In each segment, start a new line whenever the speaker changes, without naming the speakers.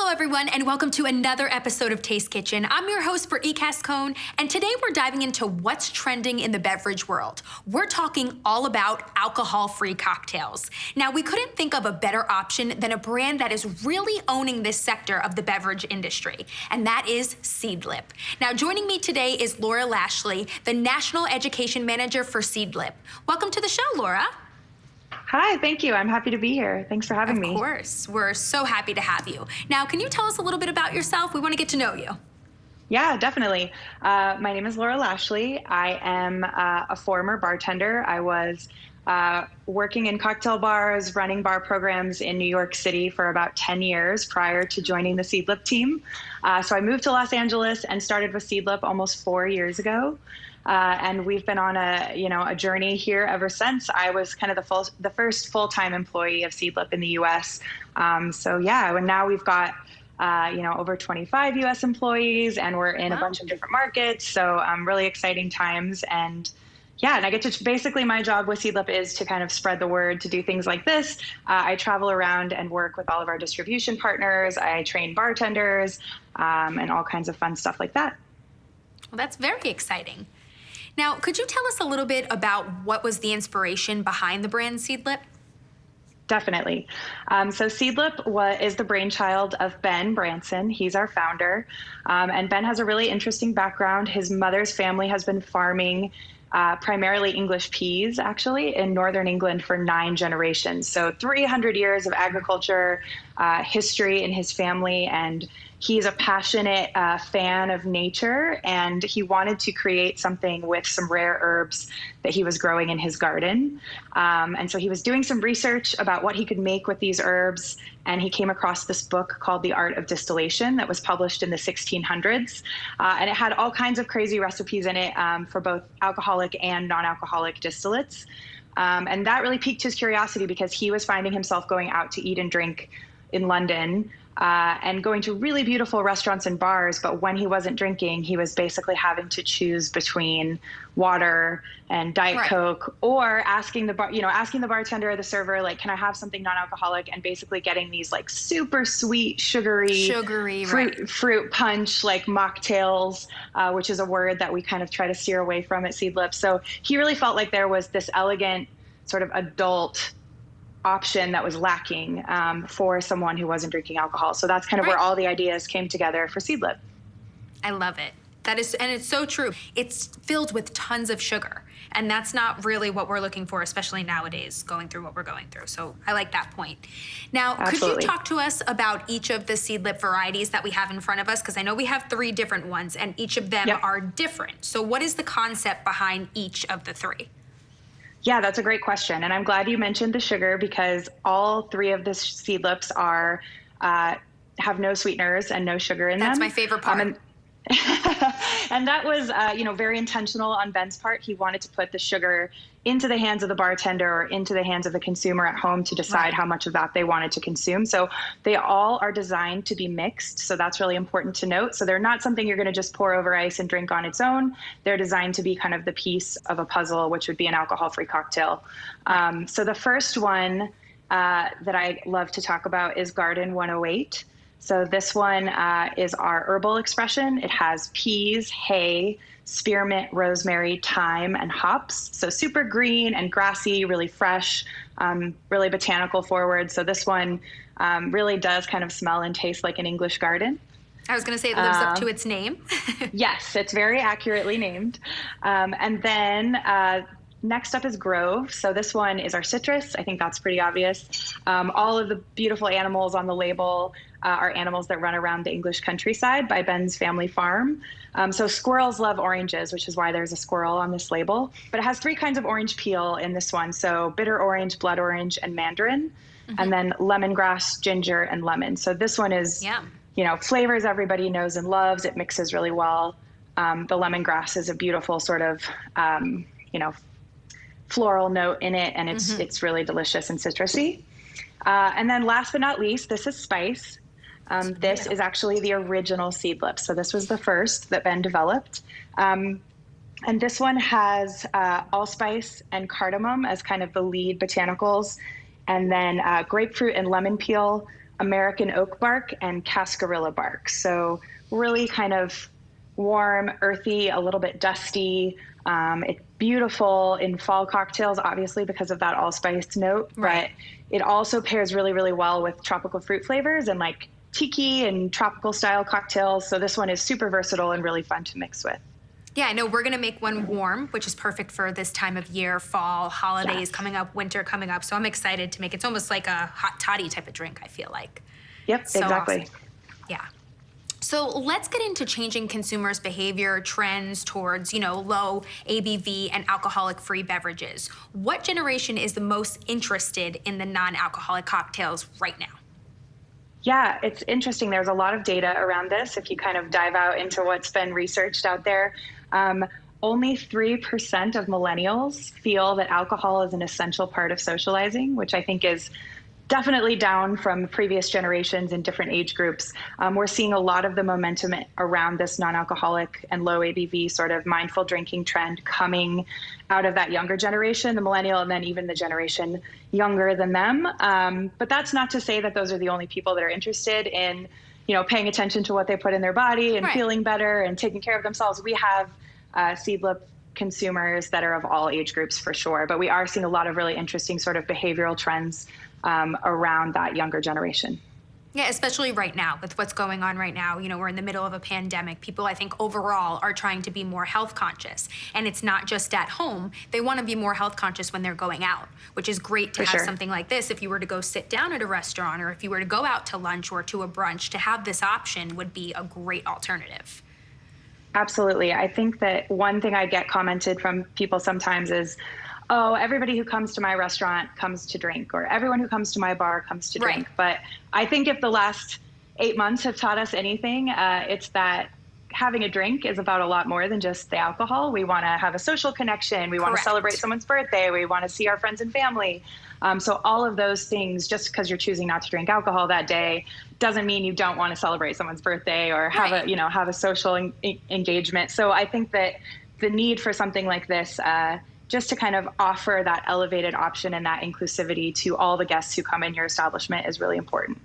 Hello, everyone, and welcome to another episode of Taste Kitchen. I'm your host for Ecast Cone, and today we're diving into what's trending in the beverage world. We're talking all about alcohol-free cocktails. Now, we couldn't think of a better option than a brand that is really owning this sector of the beverage industry, and that is Seedlip. Now, joining me today is Laura Lashley, the National Education Manager for Seedlip. Welcome to the show, Laura.
Hi, thank you. I'm happy to be here. Thanks for having me.
Of course. We're so happy to have you. Now, can you tell us a little bit about yourself? We want to get to know you.
Yeah, definitely. My name is Laura Lashley. I am a former bartender. I was working in cocktail bars, running bar programs in New York City for about 10 years prior to joining the Seedlip team. So I moved to Los Angeles and started with Seedlip almost 4 years ago. And we've been on a journey here ever since. I was kind of the first full-time employee of Seedlip in the U.S. So yeah, and now we've got over 25 U.S. employees, and we're in a bunch of different markets. So really exciting times. And yeah, and I get to basically my job with Seedlip is to kind of spread the word, to do things like this. I travel around and work with all of our distribution partners. I train bartenders and all kinds of fun stuff like that.
Well, that's very exciting. Now, could you tell us a little bit about what was the inspiration behind the brand Seedlip?
Definitely. So Seedlip is the brainchild of Ben Branson. He's our founder. And Ben has a really interesting background. His mother's family has been farming primarily English peas, actually, in northern England for 9 generations. So 300 years of agriculture history in his family, and he's a passionate fan of nature, and he wanted to create something with some rare herbs that he was growing in his garden. And so he was doing some research about what he could make with these herbs, and he came across this book called The Art of Distillation that was published in the 1600s. And it had all kinds of crazy recipes in it for both alcoholic and non-alcoholic distillates. And that really piqued his curiosity because he was finding himself going out to eat and drink in London and going to really beautiful restaurants and bars. But when he wasn't drinking, he was basically having to choose between water and Diet Coke, or asking the bartender or the server, like, can I have something non-alcoholic? And basically getting these like super sweet, sugary fruit punch, like mocktails, which is a word that we kind of try to steer away from at Seedlip. So he really felt like there was this elegant sort of adult option that was lacking for someone who wasn't drinking alcohol. So that's kind of where all the ideas came together for Seedlip.
I love it. And it's so true. It's filled with tons of sugar, and that's not really what we're looking for, especially nowadays, going through what we're going through. So I like that point. Now, Could you talk to us about each of the Seedlip varieties that we have in front of us? Because I know we have 3 different ones, and each of them are different. So what is the concept behind each of the 3?
Yeah, that's a great question. And I'm glad you mentioned the sugar, because all 3 of the Seedlips have no sweeteners and no sugar in them.
That's my favorite part.
And that was, very intentional on Ben's part. He wanted to put the sugar into the hands of the bartender or into the hands of the consumer at home to decide how much of that they wanted to consume. So they all are designed to be mixed. So that's really important to note. So they're not something you're going to just pour over ice and drink on its own. They're designed to be kind of the piece of a puzzle, which would be an alcohol-free cocktail. So the first one that I love to talk about is Garden 108. So this one is our herbal expression. It has peas, hay, spearmint, rosemary, thyme, and hops. So super green and grassy, really fresh, really botanical forward. So this one really does kind of smell and taste like an English garden.
I was going to say it lives up to its name.
Yes, it's very accurately named. And then next up is Grove. So this one is our citrus. I think that's pretty obvious. All of the beautiful animals on the label are animals that run around the English countryside by Ben's family farm. So squirrels love oranges, which is why there's a squirrel on this label. But it has 3 kinds of orange peel in this one. So bitter orange, blood orange, and mandarin. And then lemongrass, ginger, and lemon. So this one is, flavors everybody knows and loves. It mixes really well. The lemongrass is a beautiful sort of, floral note in it, and it's really delicious and citrusy. And then last but not least, this is Spice. This is actually the original Seedlip. So this was the first that Ben developed. And this one has allspice and cardamom as kind of the lead botanicals, and then grapefruit and lemon peel American oak bark and cascarilla bark. So really kind of warm, earthy, a little bit dusty. It's beautiful in fall cocktails, obviously, because of that allspice note,
Right.
but it also pairs really, really well with tropical fruit flavors and like tiki and tropical style cocktails. So this one is super versatile and really fun to mix with.
Yeah, I know we're gonna make one warm, which is perfect for this time of year, fall, holidays
Yes.
coming up, winter coming up. So I'm excited to make it. It's almost like a hot toddy type of drink, I feel like.
Yep,
So
exactly.
awesome. Yeah. So let's get into changing consumers' behavior trends towards, low ABV and alcoholic-free beverages. What generation is the most interested in the non-alcoholic cocktails right now?
Yeah, it's interesting. There's a lot of data around this. If you kind of dive out into what's been researched out there, only 3% of millennials feel that alcohol is an essential part of socializing, which I think is definitely down from previous generations in different age groups. We're seeing a lot of the momentum around this non-alcoholic and low ABV sort of mindful drinking trend coming out of that younger generation, the millennial, and then even the generation younger than them. But that's not to say that those are the only people that are interested in, paying attention to what they put in their body and
Right.
feeling better and taking care of themselves. We have Seedlip consumers that are of all age groups for sure, but we are seeing a lot of really interesting sort of behavioral trends around that younger generation.
Yeah, especially right now with what's going on right now. We're in the middle of a pandemic. People, I think, overall are trying to be more health conscious. And it's not just at home. They want to be more health conscious when they're going out, which is great to
For
have
sure.
something like this. If you were to go sit down at a restaurant or if you were to go out to lunch or to a brunch, to have this option would be a great alternative.
Absolutely. I think that one thing I get commented from people sometimes is, oh, everybody who comes to my restaurant comes to drink, or everyone who comes to my bar comes to drink.
Right.
But I think if the last 8 months have taught us anything, it's that having a drink is about a lot more than just the alcohol. We want to have a social connection. We want to
Correct.
celebrate someone's birthday. We want to see our friends and family. So all of those things, just because you're choosing not to drink alcohol that day, doesn't mean you don't want to celebrate someone's birthday or have
Right.
have a social engagement. So I think that the need for something like this, just to kind of offer that elevated option and that inclusivity to all the guests who come in your establishment, is really important.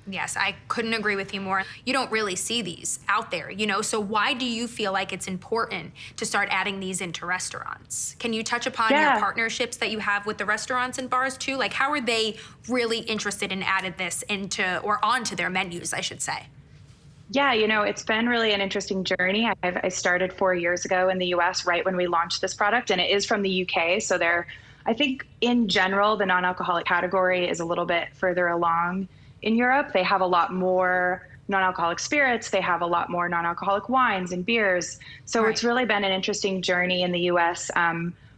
Yes, I couldn't agree with you more. You don't really see these out there, So why do you feel like it's important to start adding these into restaurants? Can you touch upon your
Yeah.
partnerships that you have with the restaurants and bars too? Like, how are they really interested in added this into or onto their menus, I should say?
Yeah, it's been really an interesting journey. I started 4 years ago in the US right when we launched this product, and it is from the UK. So I think in general, the non-alcoholic category is a little bit further along in Europe. They have a lot more non-alcoholic spirits. They have a lot more non-alcoholic wines and beers. So
Right.
It's really been an interesting journey in the US.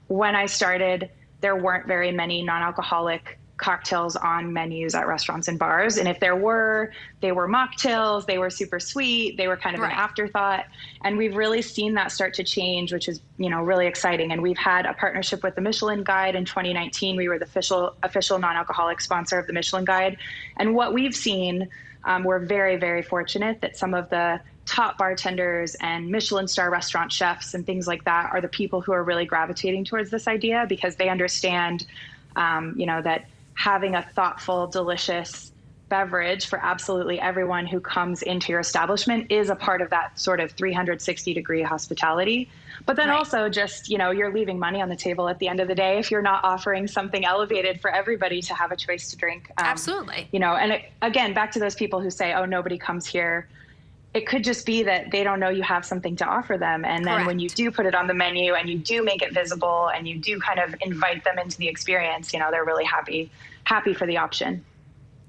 When I started, there weren't very many non-alcoholic cocktails on menus at restaurants and bars. And if there were, they were mocktails, they were super sweet, they were kind of
Right.
an afterthought. And we've really seen that start to change, which is, really exciting. And we've had a partnership with the Michelin Guide in 2019. We were the official non-alcoholic sponsor of the Michelin Guide. And what we've seen, we're very, very fortunate that some of the top bartenders and Michelin star restaurant chefs and things like that are the people who are really gravitating towards this idea, because they understand, that having a thoughtful, delicious beverage for absolutely everyone who comes into your establishment is a part of that sort of 360-degree hospitality. But then
Right.
also just, you're leaving money on the table at the end of the day if you're not offering something elevated for everybody to have a choice to drink.
Absolutely.
Again, back to those people who say, oh, nobody comes here. It could just be that they don't know you have something to offer them. And then when you
Correct.
do put it on the menu and you do make it visible and you do kind of invite them into the experience, they're really happy for the option.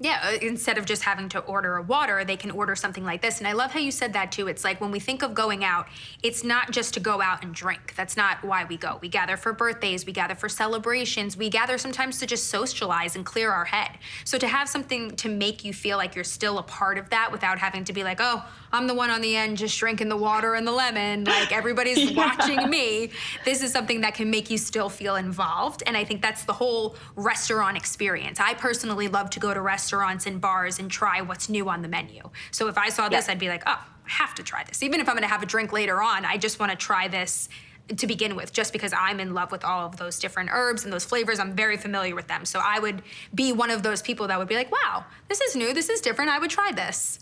Yeah, instead of just having to order a water, they can order something like this. And I love how you said that too. It's like when we think of going out, it's not just to go out and drink. That's not why we go. We gather for birthdays, we gather for celebrations, we gather sometimes to just socialize and clear our head. So to have something to make you feel like you're still a part of that without having to be like, oh, I'm the one on the end just drinking the water and the lemon, like everybody's watching me. This is something that can make you still feel involved. And I think that's the whole restaurant experience. I personally love to go to restaurants and bars and try what's new on the menu. So if I saw this, I'd be like, oh, I have to try this. Even if I'm gonna have a drink later on, I just wanna try this to begin with, just because I'm in love with all of those different herbs and those flavors. I'm very familiar with them. So I would be one of those people that would be like, wow, this is new, this is different, I would try this.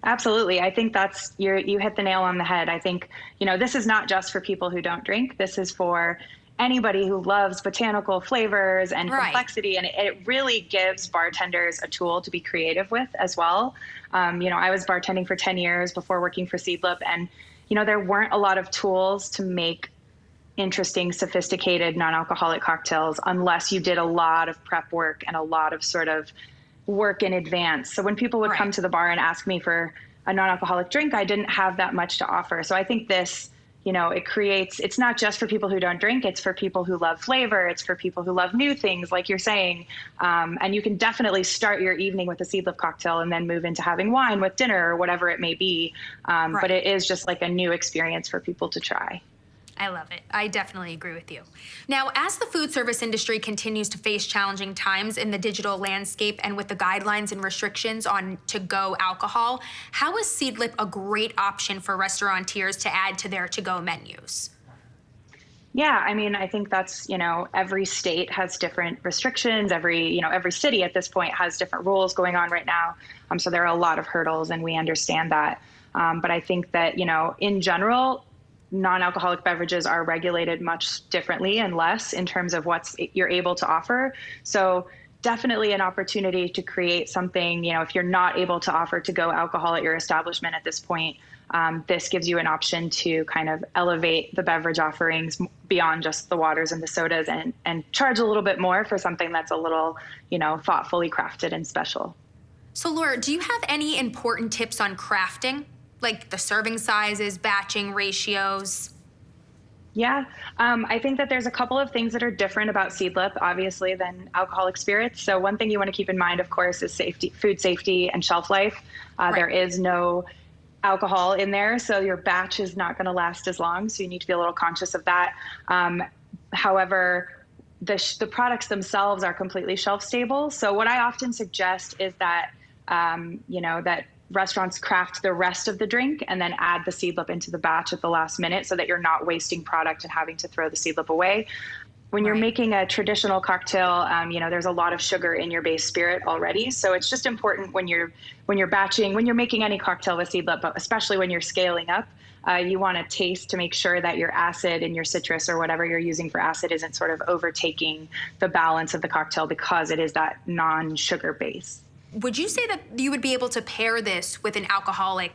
Absolutely. I think you hit the nail on the head. I think, this is not just for people who don't drink. This is for anybody who loves botanical flavors and complexity. And it really gives bartenders a tool to be creative with as well. I was bartending for 10 years before working for Seedlip, and, there weren't a lot of tools to make interesting, sophisticated, non-alcoholic cocktails unless you did a lot of prep work and a lot of sort of work in advance. So when people would come to the bar and ask me for a non-alcoholic drink, I didn't have that much to offer. So I think this, it's not just for people who don't drink, it's for people who love flavor, it's for people who love new things, like you're saying. And you can definitely start your evening with a Seedlip cocktail and then move into having wine with dinner or whatever it may be. But it is just like a new experience for people to try.
I love it. I definitely agree with you. Now, as the food service industry continues to face challenging times in the digital landscape and with the guidelines and restrictions on to-go alcohol, how is Seedlip a great option for restaurateurs to add to their to-go menus?
Yeah, I think that's, every state has different restrictions. Every city at this point has different rules going on right now. So there are a lot of hurdles, and we understand that. But I think that, in general, non-alcoholic beverages are regulated much differently and less in terms of what you're able to offer. So definitely an opportunity to create something, if you're not able to offer to-go alcohol at your establishment at this point, this gives you an option to kind of elevate the beverage offerings beyond just the waters and the sodas and charge a little bit more for something that's a little, thoughtfully crafted and special.
So Laura, do you have any important tips on crafting? Like the serving sizes, batching ratios?
Yeah, I think that there's a couple of things that are different about Seedlip, obviously, than alcoholic spirits. So one thing you want to keep in mind, of course, is food safety and shelf life. There is no alcohol in there, so your batch is not going to last as long. So you need to be a little conscious of that. However, the products themselves are completely shelf stable. So what I often suggest is that, that restaurants craft the rest of the drink and then add the Seedlip into the batch at the last minute so that you're not wasting product and having to throw the Seedlip away. When you're making a traditional cocktail, there's a lot of sugar in your base spirit already. So it's just important when you're batching, when you're making any cocktail with Seedlip, but especially when you're scaling up, you want to taste to make sure that your acid and your citrus or whatever you're using for acid isn't sort of overtaking the balance of the cocktail because it is that non-sugar base.
Would you say that you would be able to pair this with an alcoholic,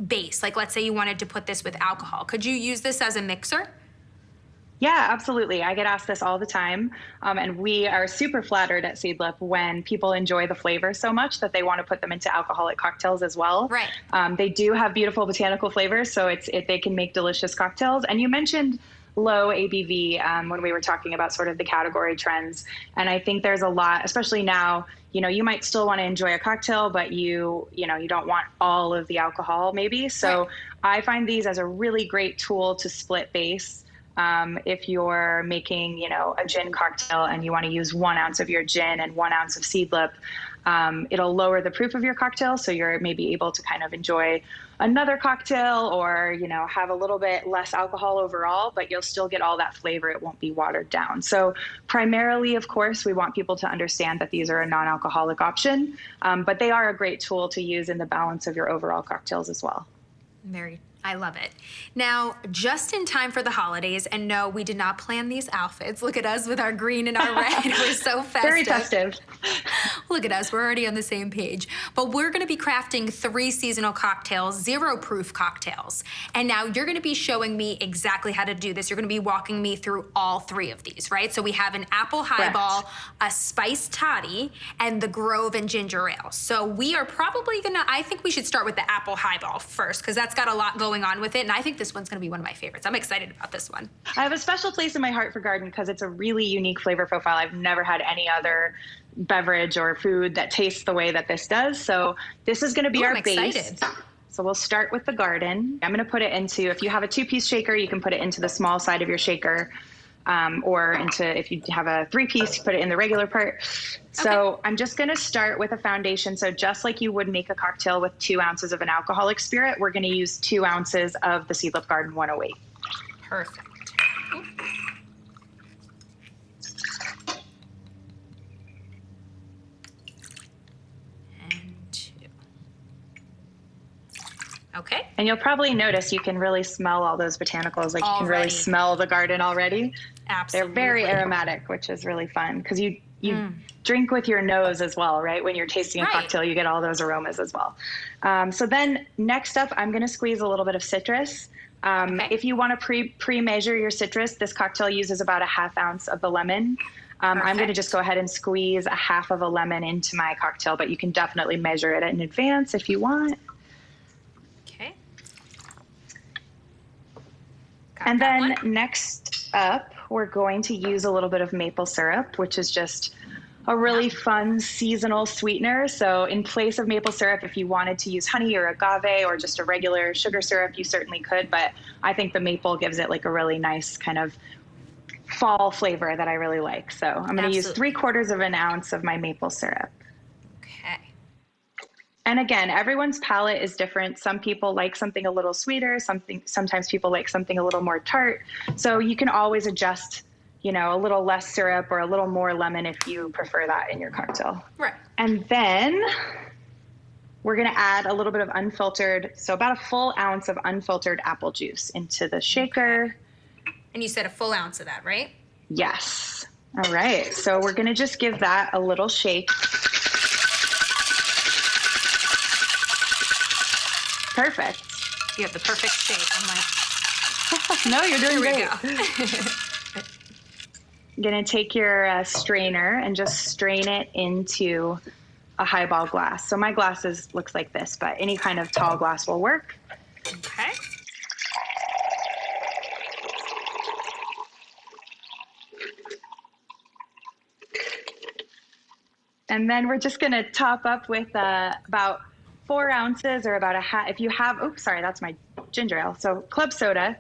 base? Like, let's say you wanted to put this with alcohol. Could you use this as a mixer?
Yeah, absolutely. I get asked this all the time. And we are super flattered at Seedlip when people enjoy the flavor so much that they want to put them into alcoholic cocktails as well.
Right.
They do have beautiful botanical flavors, so they can make delicious cocktails. And you mentioned low ABV when we were talking about sort of the category trends. And I think there's a lot, especially now, you might still want to enjoy a cocktail, but you don't want all of the alcohol maybe. So I find these as a really great tool to split base. If you're making, a gin cocktail and you want to use 1 ounce of your gin and 1 ounce of Seedlip, it'll lower the proof of your cocktail. So you're maybe able to kind of enjoy another cocktail or, have a little bit less alcohol overall, but you'll still get all that flavor. It won't be watered down. So primarily, of course, we want people to understand that these are a non-alcoholic option, but they are a great tool to use in the balance of your overall cocktails as well.
I love it. Now, just in time for the holidays, and no, we did not plan these outfits. Look at us with our green and our red. We're so festive.
Very festive.
Look at us. We're already on the same page. But we're going to be crafting 3 seasonal cocktails, 0-proof cocktails. And now you're going to be showing me exactly how to do this. You're going to be walking me through all 3 of these, right? So we have an apple highball, a spice toddy, and the Grove and ginger ale. So we are probably I think we should start with the apple highball first, because that's got a lot going on with it, and I think this one's going to be one of my favorites. I'm excited about this one.
I have a special place in my heart for Garden because it's a really unique flavor profile. I've never had any other beverage or food that tastes the way that this does. So this is going to be our base. So we'll start with the Garden. I'm going to put it into, if you have a 2-piece shaker, you can put it into the small side of your shaker, or if you have a 3-piece, you put it in the regular part. So I'm just going to start with a foundation. So just like you would make a cocktail with 2 ounces of an alcoholic spirit, we're going to use 2 ounces of the Seedlip Garden 108.
Perfect. Okay.
And you'll probably notice you can really smell all those botanicals. Like you can really
Already.
smell the garden already.
Absolutely.
They're very aromatic, which is really fun because you drink with your nose as well, right? When you're tasting a cocktail, you get all those aromas as well. So then next up, I'm going to squeeze a little bit of citrus. If you want to pre-measure your citrus, this cocktail uses about a half ounce of the lemon. I'm going to just go ahead and squeeze a half of a lemon into my cocktail, but you can definitely measure it in advance if you want.
Okay.
And then next up, we're going to use a little bit of maple syrup, which is just a really fun seasonal sweetener. So in place of maple syrup, if you wanted to use honey or agave or just a regular sugar syrup, you certainly could. But I think the maple gives it like a really nice kind of fall flavor that I really like. So I'm going to use 3/4 of an ounce of my maple syrup.
Okay.
And again, everyone's palate is different. Some people like something a little sweeter. Sometimes people like something a little more tart. So you can always adjust, a little less syrup or a little more lemon if you prefer that in your cocktail.
Right.
And then we're going to add a little bit of unfiltered, so about a full ounce of unfiltered apple juice into the shaker.
And you said a full ounce of that, right?
Yes. All right. So we're going to just give that a little shake. Perfect.
You have the perfect shape. I'm like,
no, you're doing great.
Here we go.
You're going to take your strainer and just strain it into a highball glass. So my glass looks like this, but any kind of tall glass will work.
Okay.
And then we're just going to top up with about 4 ounces or about a half. If you have, that's my ginger ale. So club soda,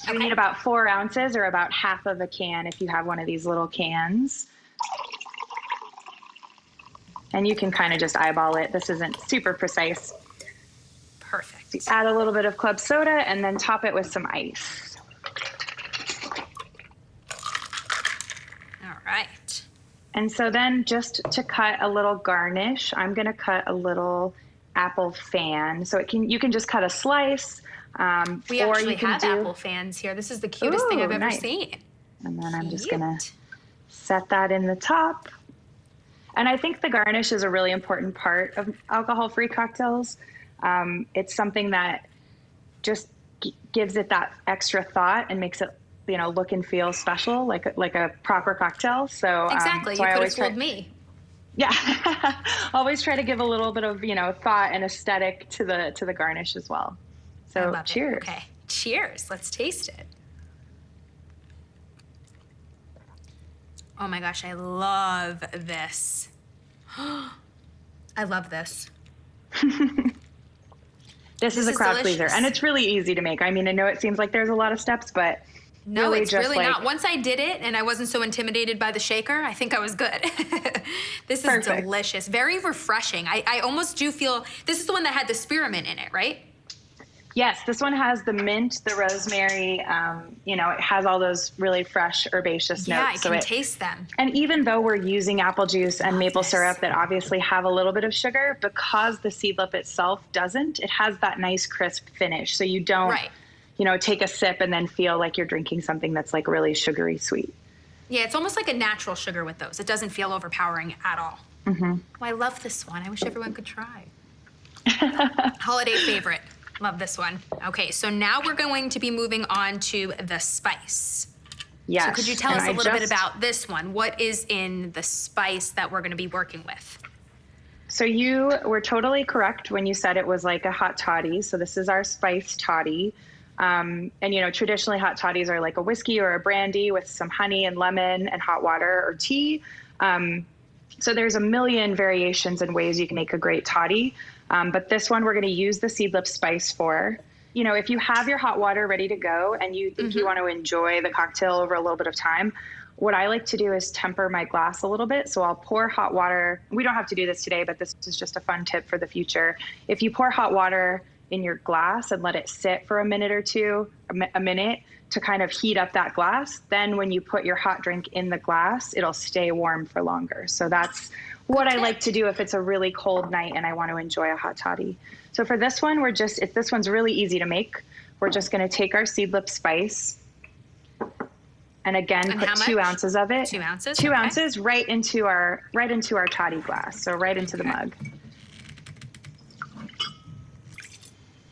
you need about 4 ounces or about half of a can if you have one of these little cans. And you can kind of just eyeball it. This isn't super precise.
Perfect.
So add a little bit of club soda and then top it with some ice.
All right.
And so then just to cut a little garnish, I'm going to cut a little apple fan. So you can just cut a slice.
We actually have apple fans here. This is the cutest thing I've ever seen.
And then I'm just going to set that in the top. And I think the garnish is a really important part of alcohol-free cocktails. It's something that just gives it that extra thought and makes it, look and feel special, like a proper cocktail. So
exactly,
so
you could have fooled me.
Yeah, always try to give a little bit of thought and aesthetic to the garnish as well. So cheers.
Okay, cheers. Let's taste it. Oh my gosh, I love this. I love this.
This is a crowd pleaser, and it's really easy to make. I mean, I know it seems like there's a lot of steps, but
no, it's really not. Once I did it and I wasn't so intimidated by the shaker, I think I was good. This is delicious. Very refreshing. I almost do feel, this is the one that had the spearmint in it, right?
Yes, this one has the mint, the rosemary, it has all those really fresh herbaceous notes.
Yeah, I can taste them.
And even though we're using apple juice and maple syrup that obviously have a little bit of sugar, because the Seedlip itself doesn't, it has that nice crisp finish. So you don't, take a sip and then feel like you're drinking something that's like really sugary sweet.
Yeah, it's almost like a natural sugar with those. It doesn't feel overpowering at all.
Mm-hmm.
Oh, I love this one. I wish everyone could try. Holiday favorite. Love this one. Okay, so now we're going to be moving on to the spice.
Yes.
So could you tell us a little bit about this one? What is in the spice that we're going to be working with?
So you were totally correct when you said it was like a hot toddy. So this is our spice toddy. And, traditionally hot toddies are like a whiskey or a brandy with some honey and lemon and hot water or tea. So there's a million variations and ways you can make a great toddy. But this one we're going to use the Seedlip Spice for. If you have your hot water ready to go and you think you want to enjoy the cocktail over a little bit of time, what I like to do is temper my glass a little bit. So I'll pour hot water. We don't have to do this today, but this is just a fun tip for the future. If you pour hot water in your glass and let it sit for a minute or two, a minute, to kind of heat up that glass, then when you put your hot drink in the glass, it'll stay warm for longer. So that's what I like to do if it's a really cold night and I want to enjoy a hot toddy. So for this one, this one's really easy to make. We're just going to take our Seedlip Spice and again, put 2 ounces of it.
2 ounces?
2 ounces right into our toddy glass. So right into the mug.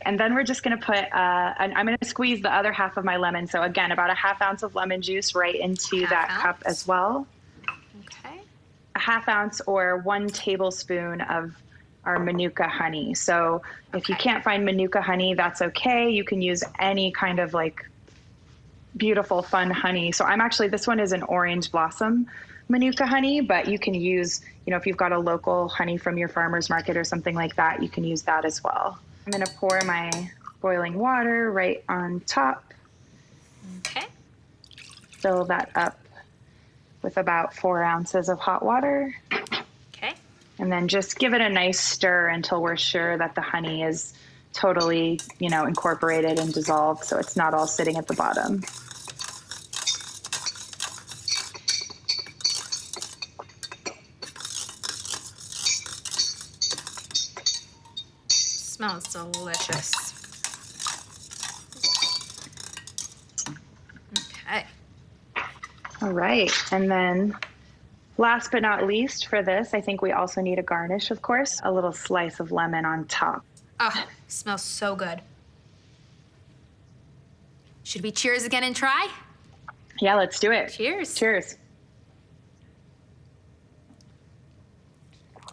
And then we're just going to put, I'm going to squeeze the other half of my lemon. So again, about a 1/2 ounce of lemon juice right into that cup as well.
Okay.
A 1/2 ounce or 1 tablespoon of our Manuka honey. So if you can't find Manuka honey, that's okay. You can use any kind of like beautiful, fun honey. So this one is an orange blossom Manuka honey, but you can use, if you've got a local honey from your farmer's market or something like that, you can use that as well. I'm going to pour my boiling water right on top.
Okay.
Fill that up with about 4 ounces of hot water.
Okay.
And then just give it a nice stir until we're sure that the honey is totally, incorporated and dissolved, so it's not all sitting at the bottom.
Smells delicious. Okay.
All right. And then last but not least for this, I think we also need a garnish, of course, a little slice of lemon on top.
Oh, smells so good. Should we cheers again and try?
Yeah, let's do it.
Cheers.
Cheers.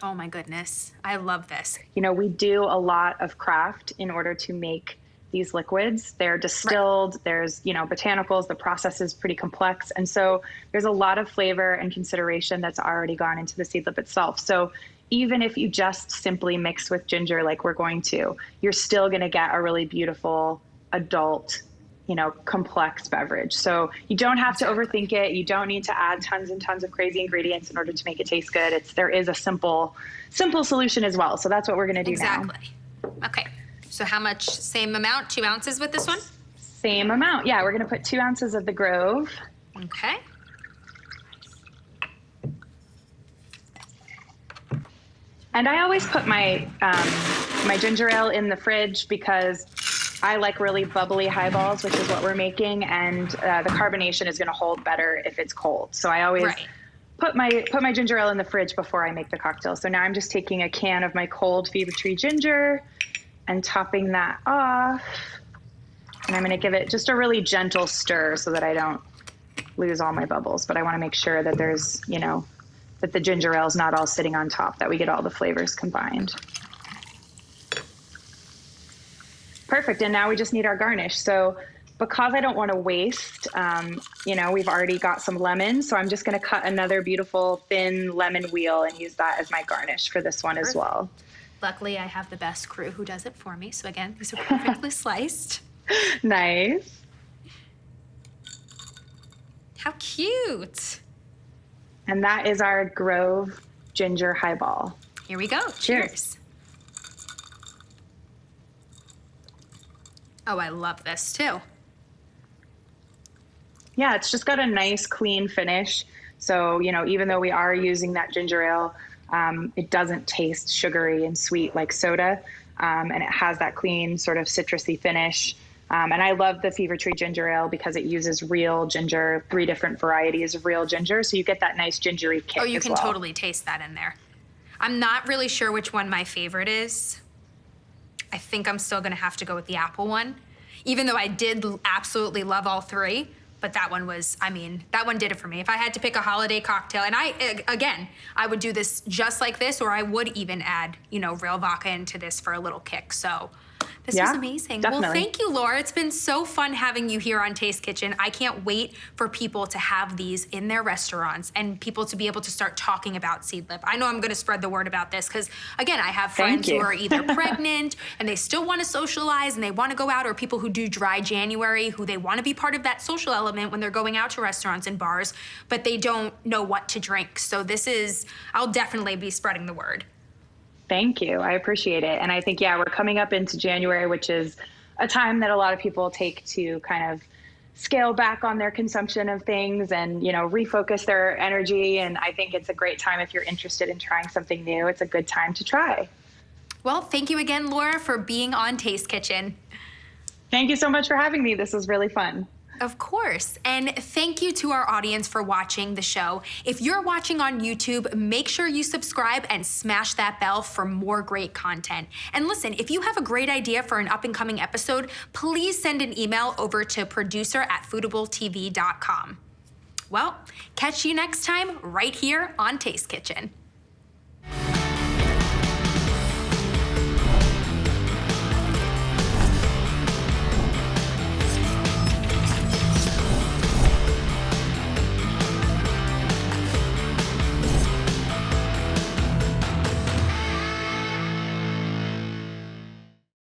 Oh my goodness. I love this.
We do a lot of craft in order to make these liquids. They're distilled, there's, botanicals, the process is pretty complex. And so there's a lot of flavor and consideration that's already gone into the seedlip itself. So even if you just simply mix with ginger like we're going to, you're still going to get a really beautiful adult, complex beverage. So you don't have to overthink it. You don't need to add tons and tons of crazy ingredients in order to make it taste good. There is a simple solution as well. So that's what we're going to do now.
Exactly. Okay. So how much? Same amount, 2 ounces with this one?
Same amount. Yeah, we're going to put 2 ounces of the Grove.
Okay.
And I always put my my ginger ale in the fridge because I like really bubbly highballs, which is what we're making, and the carbonation is going to hold better if it's cold. So I always put my ginger ale in the fridge before I make the cocktail. So now I'm just taking a can of my cold Fever Tree ginger and topping that off. And I'm going to give it just a really gentle stir so that I don't lose all my bubbles. But I want to make sure that there's, that the ginger ale is not all sitting on top, that we get all the flavors combined. Perfect. And now we just need our garnish. So because I don't want to waste, we've already got some lemon. So I'm just going to cut another beautiful thin lemon wheel and use that as my garnish for this one as well.
Luckily, I have the best crew who does it for me. So again, these are perfectly sliced.
Nice.
How cute.
And that is our Grove ginger highball.
Here we go. Cheers. Oh, I love this too.
Yeah, it's just got a nice clean finish. So, even though we are using that ginger ale, it doesn't taste sugary and sweet like soda. And it has that clean sort of citrusy finish. And I love the Fever Tree ginger ale because it uses real ginger, 3 different varieties of real ginger. So you get that nice gingery kick.
Oh, you can totally taste that in there. I'm not really sure which one my favorite is. I think I'm still going to have to go with the apple one, even though I did absolutely love all 3. But that one that one did it for me. If I had to pick a holiday cocktail, and I would do this just like this, or I would even add, real vodka into this for a little kick. So this was amazing.
Definitely.
Well, thank you, Laura. It's been so fun having you here on Taste Kitchen. I can't wait for people to have these in their restaurants and people to be able to start talking about Seedlip. I know I'm going to spread the word about this because, again, I have friends who are either pregnant and they still want to socialize and they want to go out, or people who do dry January who they want to be part of that social element when they're going out to restaurants and bars, but they don't know what to drink. So I'll definitely be spreading the word.
Thank you. I appreciate it. And I think, we're coming up into January, which is a time that a lot of people take to kind of scale back on their consumption of things and, refocus their energy. And I think it's a great time if you're interested in trying something new. It's a good time to try.
Well, thank you again, Laura, for being on Taste Kitchen.
Thank you so much for having me. This was really fun.
Of course. And thank you to our audience for watching the show. If you're watching on YouTube, make sure you subscribe and smash that bell for more great content. And listen, if you have a great idea for an up-and-coming episode, please send an email over to producer@foodabletv.com. Well, catch you next time right here on Taste Kitchen.